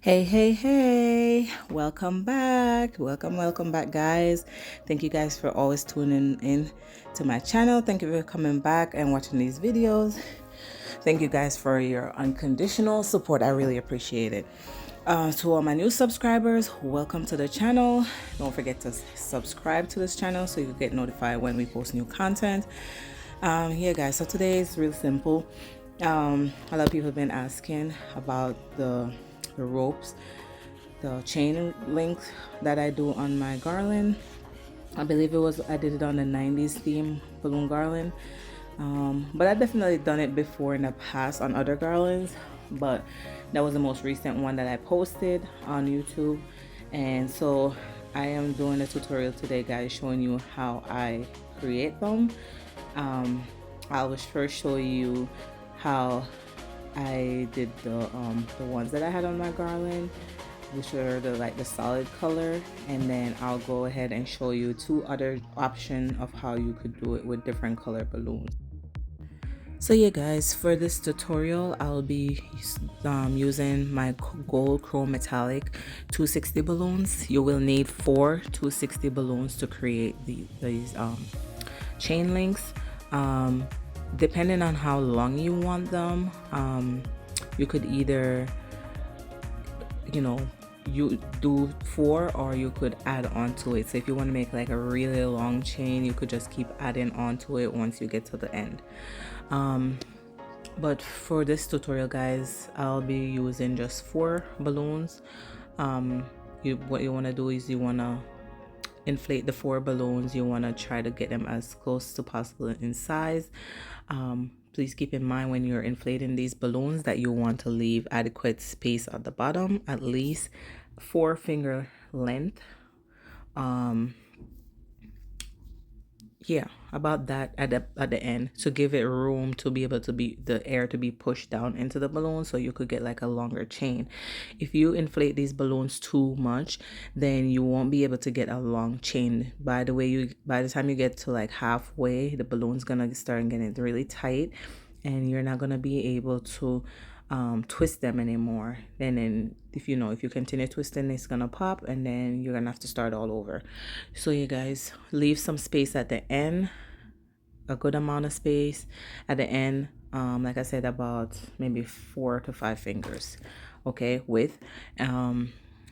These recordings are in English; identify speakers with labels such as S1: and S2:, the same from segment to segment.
S1: Hey, welcome back. Welcome back, guys. Thank you guys for always tuning in to my channel. Thank you for coming back and watching these videos. Thank you guys for your unconditional support. I really appreciate it. To all my new subscribers, welcome to the channel. Don't forget to subscribe to this channel so you get notified when we post new content. Yeah, guys, so today is real simple. A lot of people have been asking about the ropes, the chain link that I do on my garland. I believe I did it on the 90s theme balloon garland. But I definitely done it before in the past on other garlands, but that was the most recent one that I posted on YouTube. And so I am doing a tutorial today, guys, showing you how I create them. I will first show you how I did the ones that I had on my garland, which are the solid color, and then I'll go ahead and show you two other options of how you could do it with different color balloons. So yeah, guys, for this tutorial I'll be using my gold chrome metallic 260 balloons. You will need 4 260 balloons to create these chain links. Depending on how long you want them, you could either, you do 4, or you could add on to it. So if you want to make like a really long chain, you could just keep adding on to it once you get to the end. But for this tutorial, guys, I'll be using just 4 balloons. What you want to do is you want to inflate the 4 balloons. You want to try to get them as close to possible in size. Please keep in mind when you're inflating these balloons that you want to leave adequate space at the bottom, at least 4 finger length. Yeah, about that at the end, to give it room to be able to be the air to be pushed down into the balloon, so you could get like a longer chain. If you inflate these balloons too much, then you won't be able to get a long chain. By the time you get to like halfway, the balloon's gonna start getting really tight, and you're not gonna be able to twist them anymore. And then if you continue twisting, it's gonna pop, and then you're gonna have to start all over. So you guys, leave some space at the end, a good amount of space at the end. Like I said, about maybe 4 to 5 fingers, okay, width.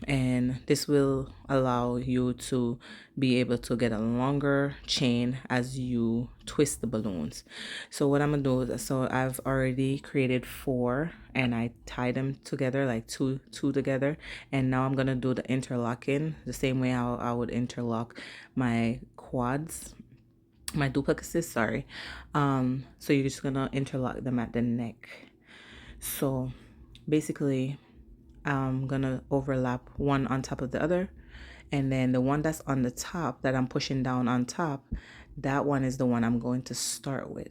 S1: And this will allow you to be able to get a longer chain as you twist the balloons. So what I'm gonna do is, so I've already created 4, and I tie them together, like two together, and now I'm gonna do the interlocking the same way I would interlock my quads, my duplicacies, sorry. So you're just gonna interlock them at the neck. So basically I'm gonna overlap one on top of the other, and then the one that's on the top that I'm pushing down on top, that one is the one I'm going to start with.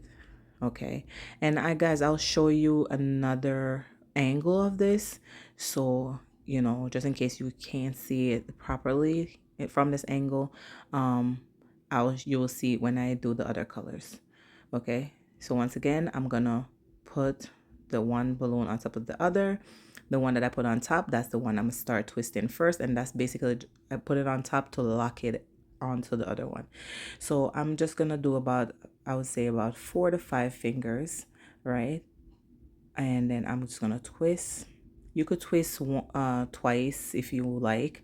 S1: Okay, and guys, I'll show you another angle of this, so just in case you can't see it properly from this angle, you will see when I do the other colors. Okay, so once again, I'm gonna put the one balloon on top of the other. The one that I put on top, that's the one I'm gonna start twisting first, and that's basically, I put it on top to lock it onto the other one. So I'm just gonna do about, I would say about 4 to 5 fingers, right? And then I'm just gonna twist. You could twist twice if you like.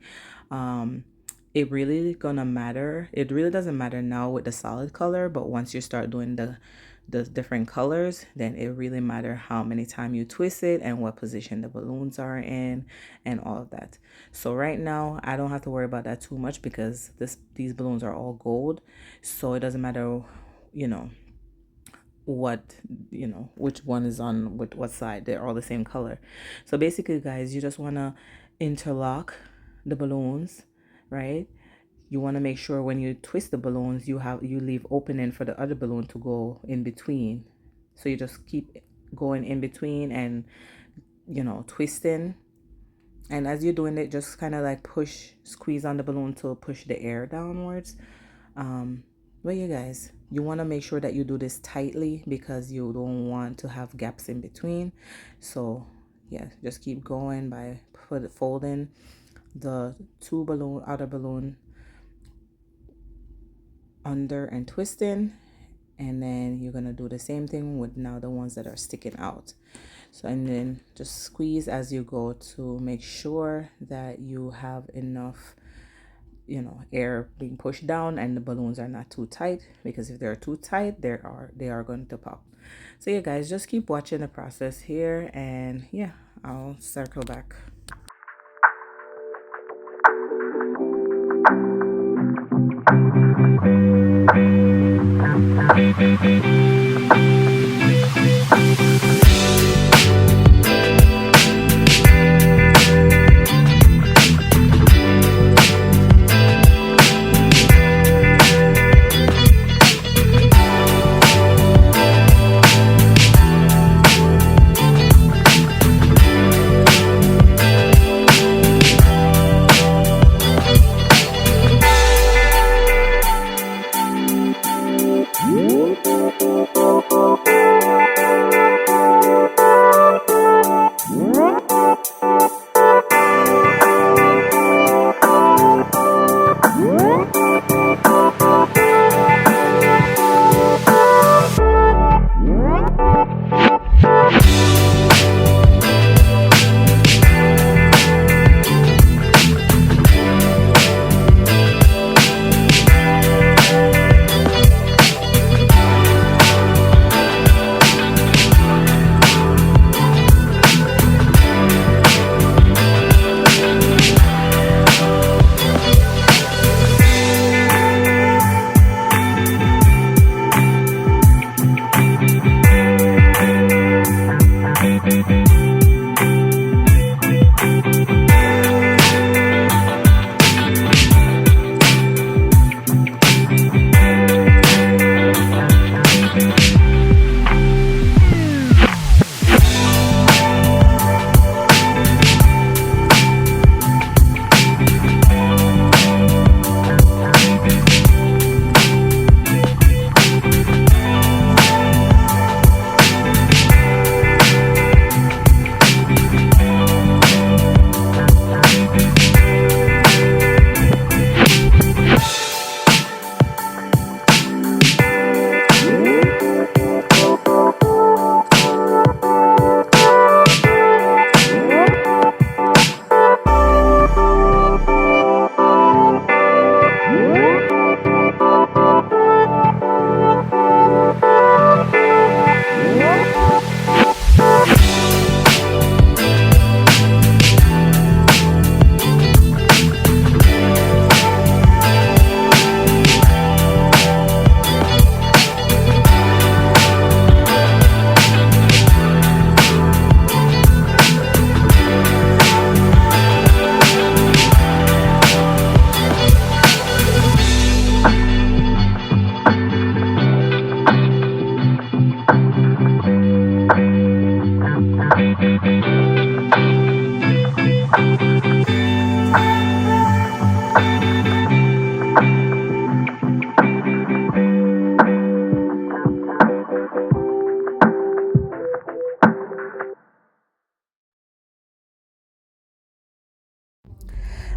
S1: It really gonna matter. It really doesn't matter now with the solid color, but once you start doing the different colors, then it really matter how many times you twist it and what position the balloons are in and all of that. So right now I don't have to worry about that too much because these balloons are all gold, so it doesn't matter what which one is on with what side. They're all the same color. So basically, guys, you just want to interlock the balloons, right? You want to make sure when you twist the balloons, you leave opening for the other balloon to go in between. So you just keep going in between and twisting, and as you're doing it, just kind of like squeeze on the balloon to push the air downwards. But you guys, you want to make sure that you do this tightly because you don't want to have gaps in between. So yeah, just keep going by folding the outer balloon under and twisting, and then you're gonna do the same thing with now the ones that are sticking out. So, and then just squeeze as you go to make sure that you have enough, air being pushed down and the balloons are not too tight, because if they're too tight, they are going to pop. So yeah, guys, just keep watching the process here, and yeah, I'll circle back.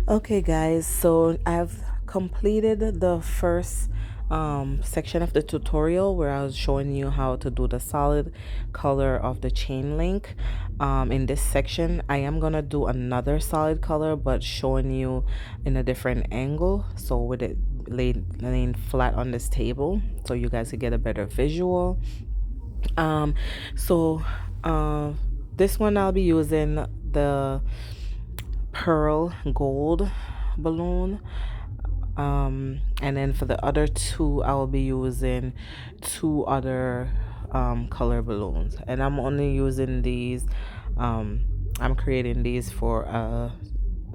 S1: Okay, guys, so I've completed the first section of the tutorial where I was showing you how to do the solid color of the chain link. In this section, I am gonna do another solid color, but showing you in a different angle, so with it laying flat on this table, so you guys could get a better visual. um so uh, this one I'll be using the pearl gold balloon, and then for the other two I will be using two other color balloons, and I'm only using these, I'm creating these for a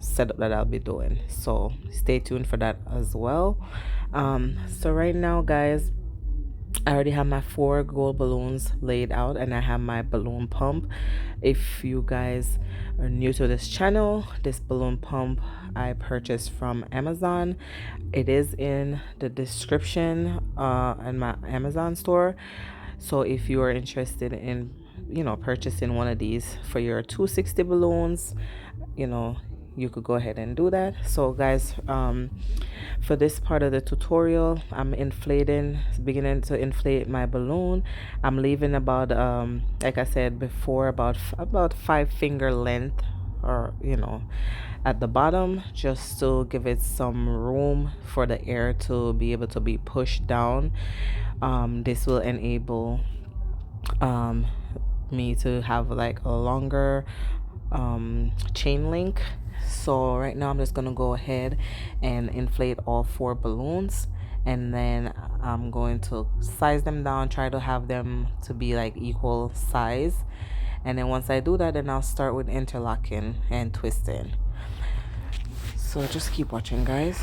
S1: setup that I'll be doing, so stay tuned for that as well. So right now, guys, I already have my 4 gold balloons laid out, and I have my balloon pump. If you guys are new to this channel, this balloon pump I purchased from Amazon. It is in the description in my Amazon store. So if you are interested in purchasing one of these for your 260 balloons, you could go ahead and do that. So guys, for this part of the tutorial, I'm beginning to inflate my balloon. I'm leaving about like I said before, about 5 finger length, or at the bottom, just to give it some room for the air to be able to be pushed down. This will enable me to have like a longer chain link. So right now I'm just gonna go ahead and inflate all 4 balloons, and then I'm going to size them down, try to have them to be like equal size. And then once I do that, then I'll start with interlocking and twisting. So just keep watching, guys.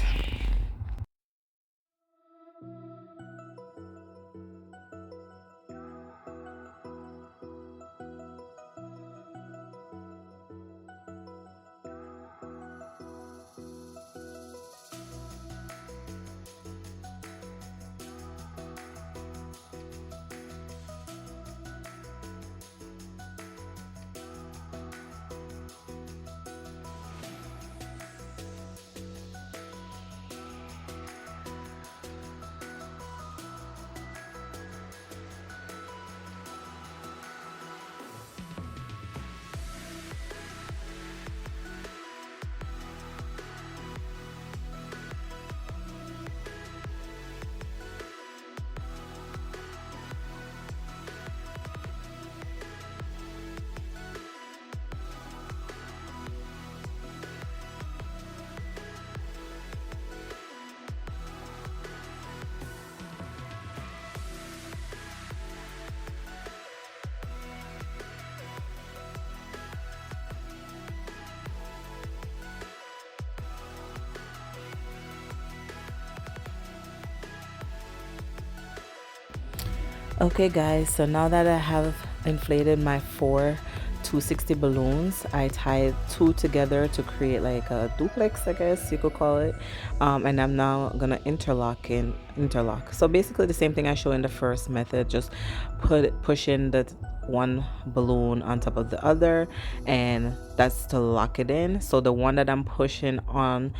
S1: Okay guys, so now that I have inflated my 4 260 balloons, I tied 2 together to create like a duplex, I guess you could call it. And I'm now gonna interlock. So basically the same thing I showed in the first method, just pushing the one balloon on top of the other, and that's to lock it in. So the one that I'm pushing on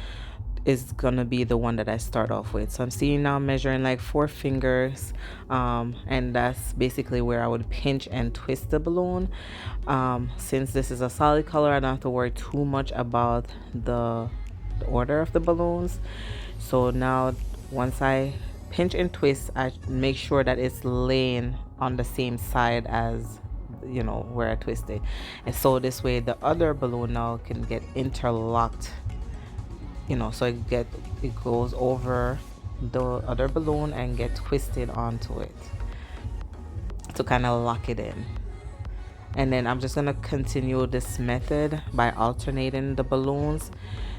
S1: is gonna be the one that I start off with. So I'm seeing now, measuring like 4 fingers, and that's basically where I would pinch and twist the balloon. Since this is a solid color, I don't have to worry too much about the order of the balloons. So now once I pinch and twist, I make sure that it's laying on the same side as where I twist it, and so this way the other balloon now can get interlocked, so it goes over the other balloon and get twisted onto it to kind of lock it in. And then I'm just gonna continue this method by alternating the balloons.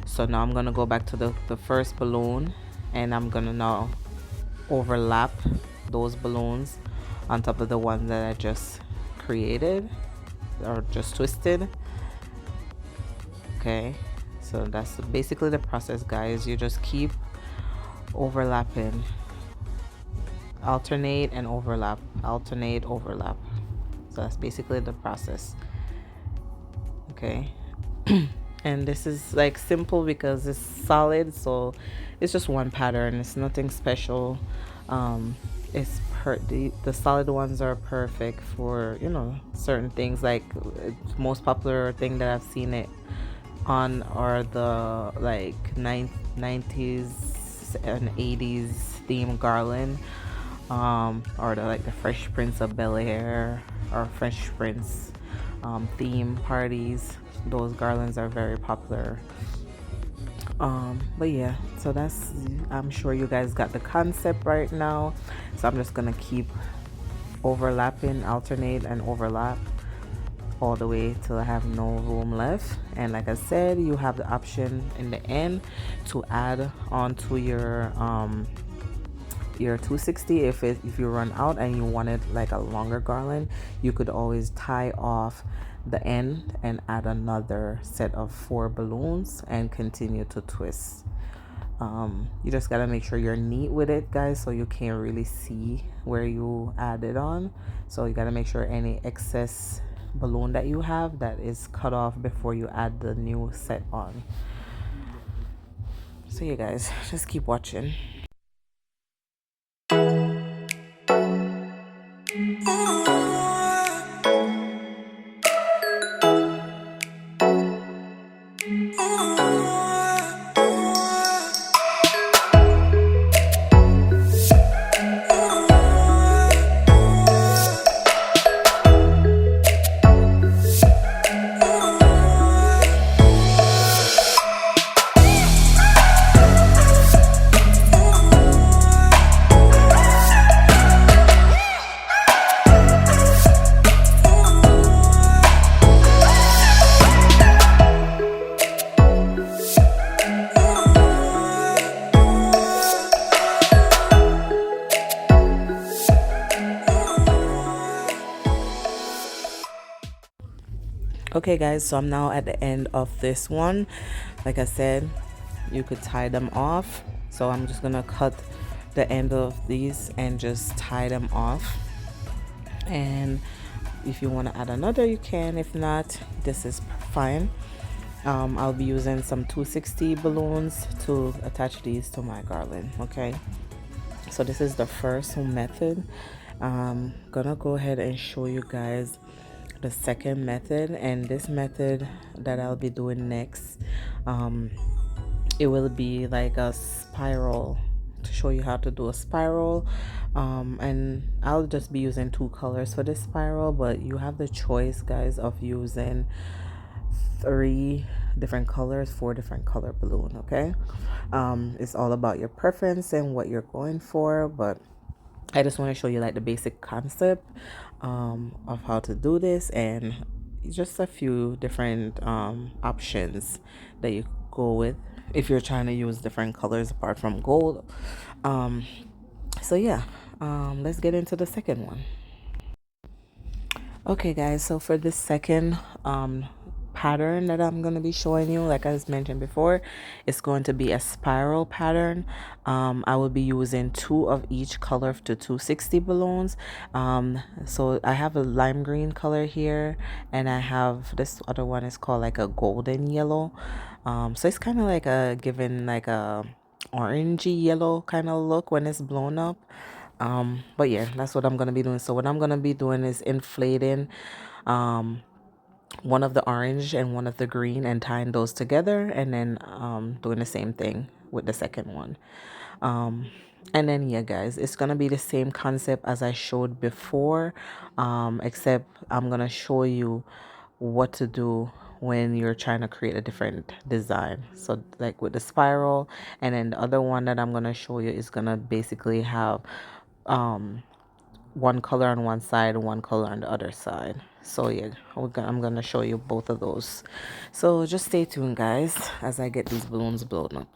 S1: So now I'm gonna go back to the first balloon, and I'm gonna now overlap those balloons on top of the one that I just created or just twisted. Okay, so that's basically the process, guys. You just keep overlapping, alternate and overlap, alternate, overlap. So that's basically the process. Okay. And this is like simple because it's solid, so it's just one pattern. It's nothing special. It's the solid ones are perfect for certain things. Like most popular thing that I've seen it on are the like 90s and 80s theme garland, or the Fresh Prince of Bel-Air or Fresh Prince theme parties. Those garlands are very popular. But yeah, so I'm sure you guys got the concept right now. So I'm just gonna keep overlapping, alternate and overlap all the way till I have no room left. And like I said, you have the option in the end to add onto your 260. If you run out and you wanted like a longer garland, you could always tie off the end and add another set of 4 balloons and continue to twist. You just gotta make sure you're neat with it, guys, so you can't really see where you added on. So you gotta make sure any excess balloon that you have that is cut off before you add the new set on. So you guys just keep watching. Okay guys, so I'm now at the end of this one. Like I said, you could tie them off, so I'm just gonna cut the end of these and just tie them off. And if you want to add another, you can. If not, this is fine. I'll be using some 260 balloons to attach these to my garland. Okay, so this is the first method. I'm gonna go ahead and show you guys the second method, and this method that I'll be doing next, it will be like a spiral, to show you how to do a spiral. And I'll just be using 2 colors for this spiral, but you have the choice, guys, of using 3 different colors, 4 different color balloon. Okay, it's all about your preference and what you're going for, but I just want to show you like the basic concept of how to do this, and just a few different options that you go with if you're trying to use different colors apart from gold. So yeah, let's get into the second one. Okay guys, so for this second pattern that I'm going to be showing you, like I was mentioned before, it's going to be a spiral pattern. I will be using 2 of each color to 260 balloons. So I have a lime green color here, and I have this other one is called like a golden yellow. So it's kind of like a given like a orangey yellow kind of look when it's blown up. But yeah, that's what I'm gonna be doing. So what I'm gonna be doing is inflating one of the orange and one of the green and tying those together, and then doing the same thing with the second one. And then yeah guys, it's gonna be the same concept as I showed before, except I'm gonna show you what to do when you're trying to create a different design. So like with the spiral, and then the other one that I'm gonna show you is gonna basically have one color on one side and one color on the other side. So yeah, I'm gonna show you both of those. So just stay tuned guys as I get these balloons blown up.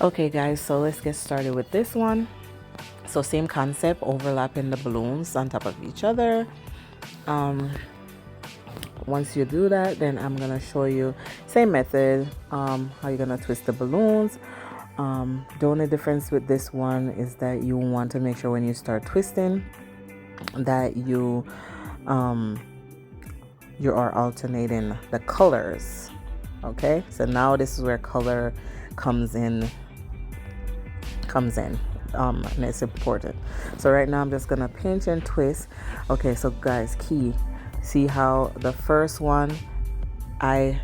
S1: Okay guys, so let's get started with this one. So same concept, overlapping the balloons on top of each other. Once you do that, then I'm gonna show you same method, how you're gonna twist the balloons. The only difference with this one is that you want to make sure when you start twisting that you you are alternating the colors. Okay, so now this is where color comes in and it's important. So right now I'm just gonna pinch and twist. Okay, so guys, key, see how the first one I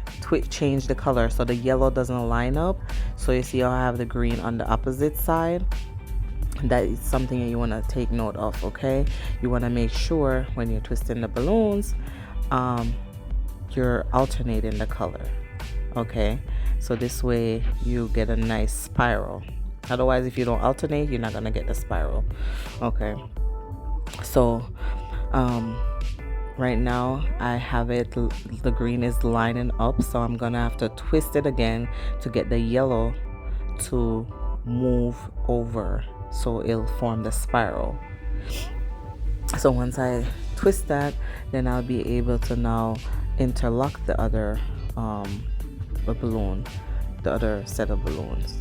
S1: change the color so the yellow doesn't line up. So you see how I have the green on the opposite side. That is something that you want to take note of. Okay, you want to make sure when you're twisting the balloons, you're alternating the color. Okay, so this way you get a nice spiral. Otherwise, if you don't alternate, you're not gonna get the spiral. Okay, so right now I have it, the green is lining up, so I'm gonna have to twist it again to get the yellow to move over so it'll form the spiral. So once I twist that, then I'll be able to now interlock the other balloon, the other set of balloons.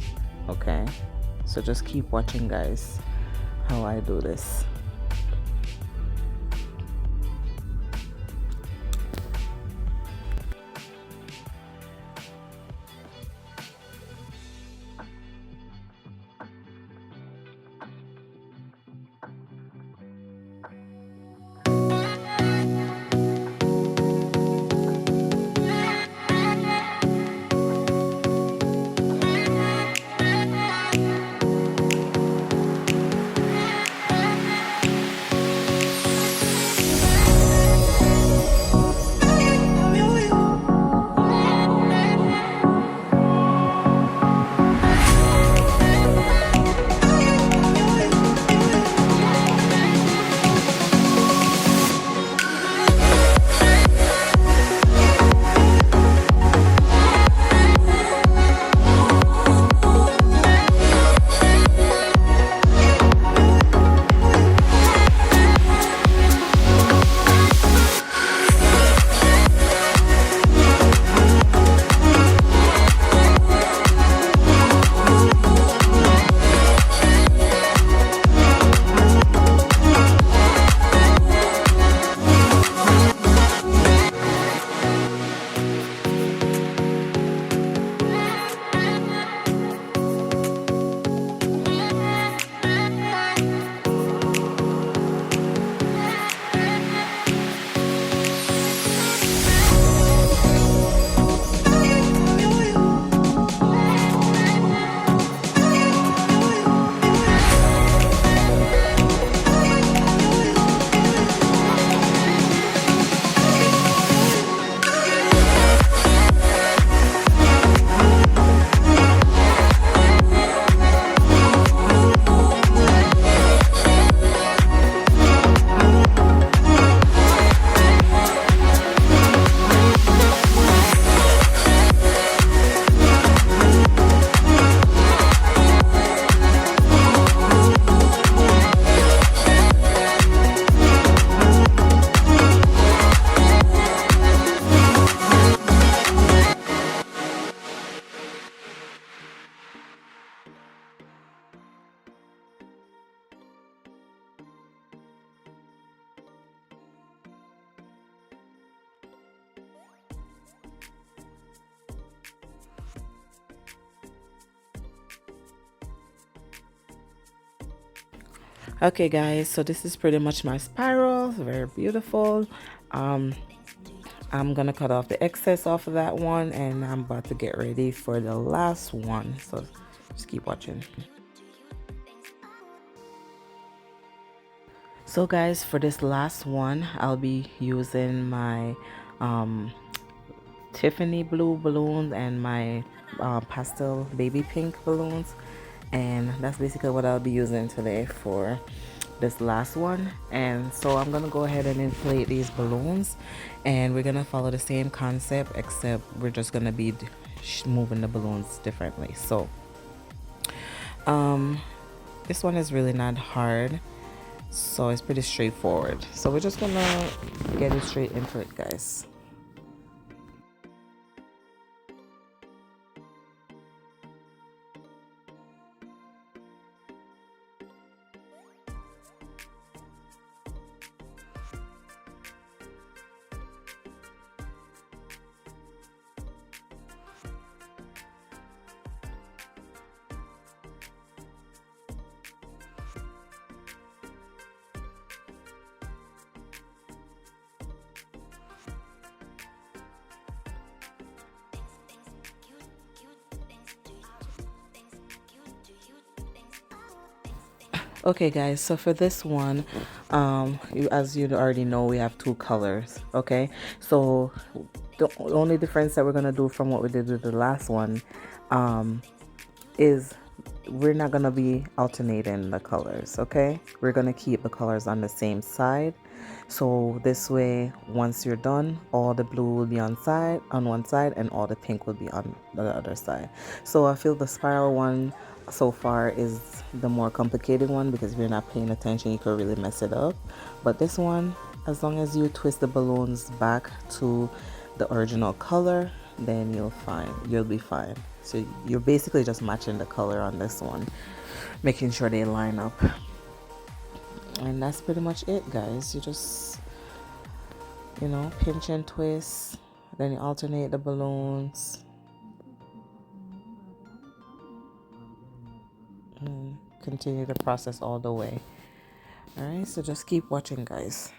S1: Okay, so just keep watching, guys, how I do this. Okay, guys, so this is pretty much my spiral. Very beautiful. I'm gonna cut off the excess off of that one, and I'm about to get ready for the last one, so just keep watching. So guys, for this last one, I'll be using my Tiffany blue balloons and my pastel baby pink balloons, and that's basically what I'll be using today for this last one. And so I'm gonna go ahead and inflate these balloons, and we're gonna follow the same concept, except we're just gonna be moving the balloons differently. So this one is really not hard, so it's pretty straightforward. So we're just gonna get it straight into it, guys. Okay, guys, so for this one, as you already know, we have two colors. Okay, so the only difference that we're gonna do from what we did with the last one is we're not gonna be alternating the colors. Okay, we're gonna keep the colors on the same side. So this way, once you're done, all the blue will be on one side and all the pink will be on the other side. So I feel the spiral one so far is the more complicated one, because if you're not paying attention you could really mess it up. But this one, as long as you twist the balloons back to the original color, then you'll be fine. So you're basically just matching the color on this one, making sure they line up. And that's pretty much it, guys. You just, pinch and twist, then you alternate the balloons, and continue the process all the way. All right, so just keep watching, guys.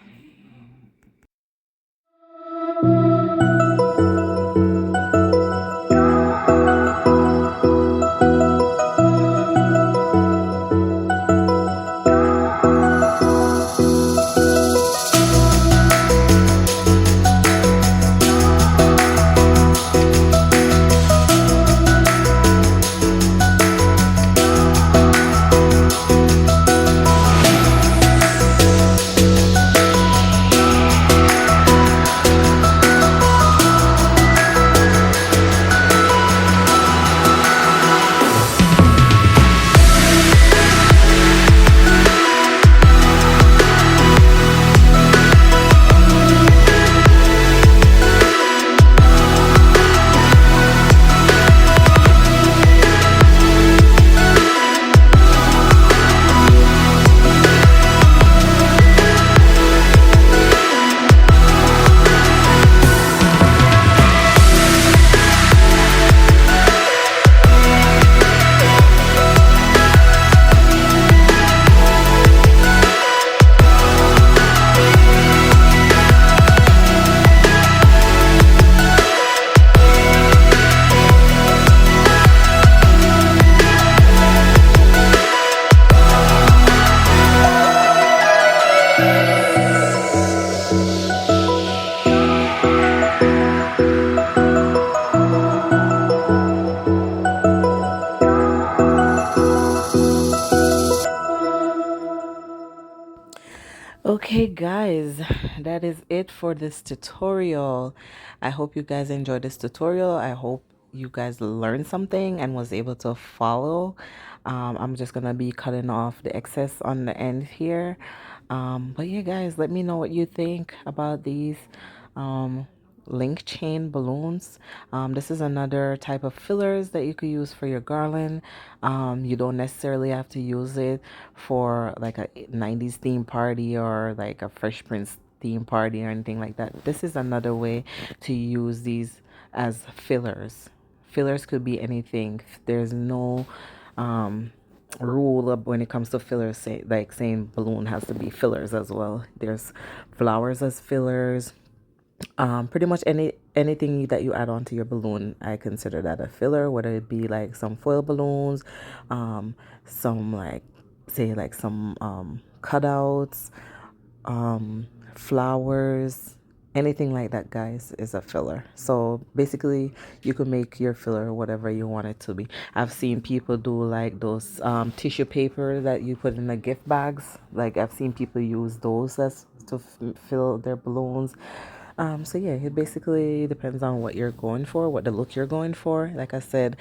S1: Okay, guys, that is it for this tutorial. I hope you guys enjoyed this tutorial. I hope you guys learned something and was able to follow. I'm just gonna be cutting off the excess on the end here. But yeah, guys, let me know what you think about these link chain balloons. This is another type of fillers that you could use for your garland. You don't necessarily have to use it for like a 90s theme party or like a Fresh Prince theme party or anything like that. This is another way to use these as fillers. Fillers could be anything. There's no rule of when it comes to fillers, say like saying balloon has to be fillers as well. There's flowers as fillers. Pretty much anything that you add on to your balloon, I consider that a filler, whether it be like some foil balloons, some like say like some cutouts, flowers, anything like that, guys, is a filler. So basically you can make your filler whatever you want it to be. I've seen people do like those tissue paper that you put in the gift bags. Like I've seen people use those as to fill their balloons. So yeah, it basically depends on what you're going for, what the look you're going for. Like I said,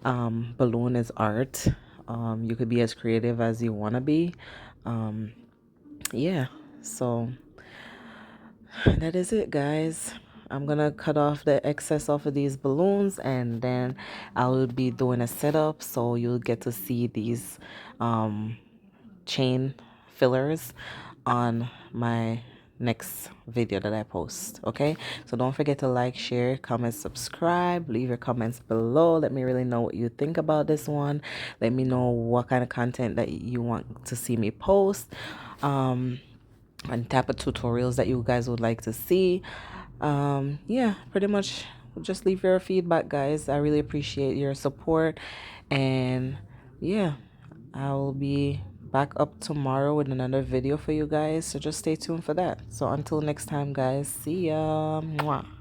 S1: balloon is art. You could be as creative as you want to be. Yeah, so that is it, guys. I'm gonna cut off the excess off of these balloons, and then I'll be doing a setup so you'll get to see these chain fillers on my next video that I post. Okay, so don't forget to like, share, comment, subscribe, leave your comments below. Let me really know what you think about this one. Let me know what kind of content that you want to see me post, and type of tutorials that you guys would like to see. Yeah, pretty much just leave your feedback, guys. I really appreciate your support, and yeah, I will be back up tomorrow with another video for you guys, so just stay tuned for that. So until next time, guys, see ya. Mwah.